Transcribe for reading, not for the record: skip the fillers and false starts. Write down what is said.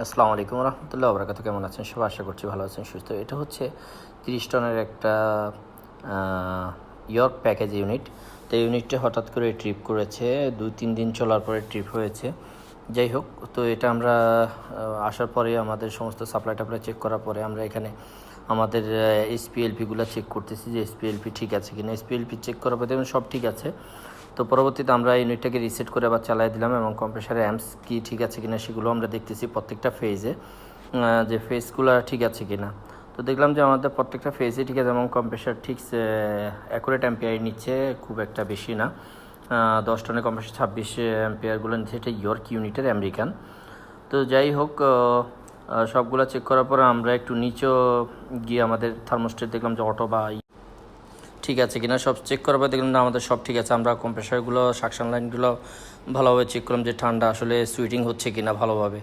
আসসালামু আলাইকুম রহমতুল্লাহ বরকাত। কেমন আছেন সবাই? আশা করছি ভালো আছেন, সুস্থ। এটা হচ্ছে 30 টনের একটা ইয়র্ক প্যাকেজ ইউনিট। তো ইউনিটটা হঠাৎ করে ট্রিপ করেছে, 2-3 দিন চলার পরে ট্রিপ হয়েছে। যাই হোক, তো এটা আমরা আসার পরে আমাদের সমস্ত সাপ্লাই টাপ্লাই চেক করার পরে আমরা এখানে আমাদের এসপিএলপিগুলো চেক করতেছি যে এসপিএলপি ঠিক আছে কিনা। এসপিএলপি চেক করার পরে দেখুন সব ঠিক আছে। তো পরবর্তীতে আমরা ইউনিটটাকে রিসেট করে আবার চালাই দিলাম এবং কম্প্রেসারের অ্যাম্পস কি ঠিক আছে কিনা সেগুলো আমরা দেখতেছি প্রত্যেকটা ফেজে, যে ফেজগুলো ঠিক আছে কিনা। তো দেখলাম যে আমাদের প্রত্যেকটা ফেজে ঠিক আছে এবং কম্প্রেসার ঠিক অ্যাকুরেট অ্যাম্পিয়ার নিচ্ছে, খুব একটা বেশি না। 10 টনের কম্প্রেসার 26 অ্যাম্পিয়ারগুলো নিচ্ছে। এটা ইয়র্ক ইউনিটের আমেরিকান। তো যাই হোক, সবগুলো চেক করার পরে আমরা একটু নিচে গিয়ে আমাদের থার্মোস্টেট দেখলাম যে অটো বা ঠিক আছে কিনা। সব চেক করার পর দেখলাম না আমাদের সব ঠিক আছে। আমরা কম্প্রেসারগুলো সাকশন লাইনগুলো ভালোভাবে চেক করলাম যে ঠান্ডা আসলে সুইটিং হচ্ছে কিনা ভালোভাবে।